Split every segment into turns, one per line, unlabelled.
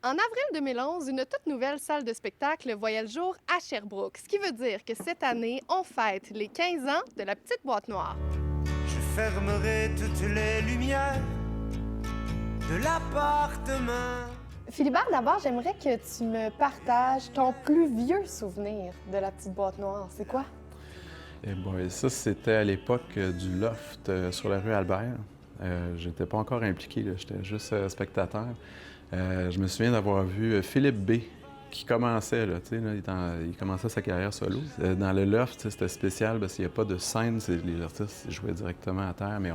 En avril 2011, une toute nouvelle salle de spectacle voyait le jour à Sherbrooke, ce qui veut dire que cette année, on fête les 15 ans de la Petite Boîte Noire.
Je fermerai toutes les lumières de l'appartement.
Philibert, d'abord, j'aimerais que tu me partages ton plus vieux souvenir de la Petite Boîte Noire. C'est quoi?
Eh bien, ça, c'était à l'époque du Loft sur la rue Albert. J'étais pas encore impliqué, là, j'étais juste spectateur. Je me souviens d'avoir vu Philippe B. qui commençait, là, tu sais, là, il commençait sa carrière solo. Dans le Loft, tu sais, c'était spécial parce qu'il n'y a pas de scène, les artistes jouaient directement à terre, mais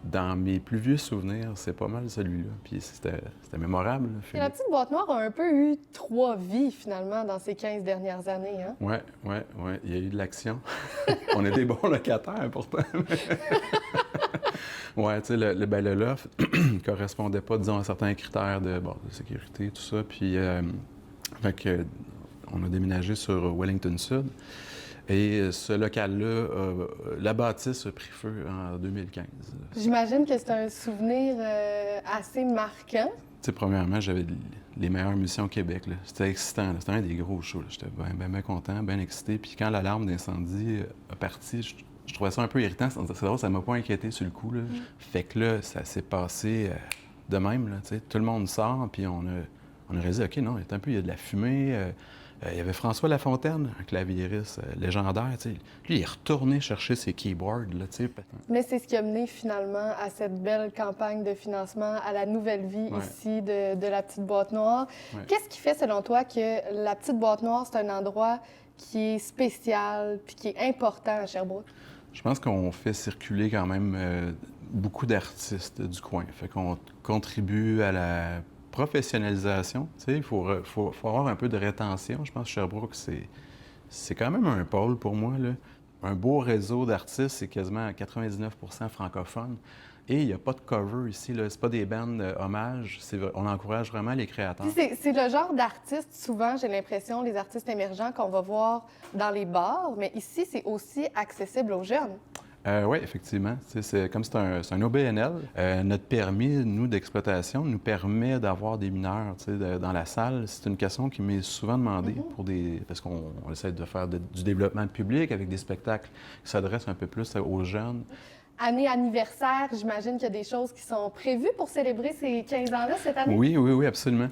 dans mes plus vieux souvenirs, c'est pas mal celui-là. Puis c'était mémorable, là,
Et la
Philippe.
Petite Boîte Noire a un peu eu 3 vies, finalement, dans ces 15 dernières années, hein?
Ouais, il y a eu de l'action. On est des bons locataires, pourtant. Ouais, tu sais, le loft correspondait pas, disons, à certains critères de sécurité, tout ça. Puis, fait que, on a déménagé sur Wellington Sud. Et ce local-là, la bâtisse a pris feu en 2015.
J'imagine que c'est un souvenir assez marquant.
Tu sais, premièrement, j'avais les meilleurs musiciens au Québec, là. C'était excitant, là. C'était un des gros shows, là. J'étais bien content, bien excité. Puis quand l'alarme d'incendie a parti, je trouvais ça un peu irritant. C'est drôle, ça m'a pas inquiété sur le coup, là. Fait que là, ça s'est passé de même, là, tu sais. Tout le monde sort, puis on a réalisé, OK, non, il y a de la fumée. Il y avait François Lafontaine, un claviériste légendaire, tu sais. Lui, il est retourné chercher ses keyboards, là, tu sais.
Mais c'est ce qui a mené finalement à cette belle campagne de financement, à la nouvelle vie
Ouais.
ici de la Petite Boîte Noire.
Ouais.
Qu'est-ce qui fait, selon toi, que la Petite Boîte Noire, c'est un endroit qui est spécial puis qui est important à Sherbrooke?
Je pense qu'on fait circuler quand même beaucoup d'artistes du coin. Fait qu'on contribue à la professionnalisation. Tu sais, il faut avoir un peu de rétention. Je pense que Sherbrooke, c'est quand même un pôle pour moi, là. Un beau réseau d'artistes, c'est quasiment 99% francophone. Et il n'y a pas de cover ici, là. C'est pas des bandes hommages. On encourage vraiment les créateurs.
Puis c'est le genre d'artiste, souvent, j'ai l'impression, les artistes émergents qu'on va voir dans les bars, mais ici, c'est aussi accessible aux jeunes.
Oui, effectivement. C'est comme c'est un OBNL. Notre permis, nous, d'exploitation, nous permet d'avoir des mineurs dans la salle. C'est une question qui m'est souvent demandée parce qu'on essaie de faire du développement de public avec des spectacles qui s'adressent un peu plus aux jeunes.
Année anniversaire, j'imagine qu'il y a des choses qui sont prévues pour célébrer ces 15 ans-là cette année?
Oui, absolument.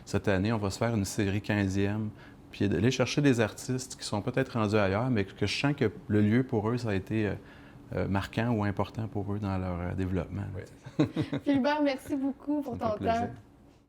Cette année, on va se faire une série 15e, puis d'aller chercher des artistes qui sont peut-être rendus ailleurs, mais que je sens que le lieu pour eux, ça a été marquant ou important pour eux dans leur développement.
Philibert, merci beaucoup pour
Ça me
ton
fait
temps.
plaisir.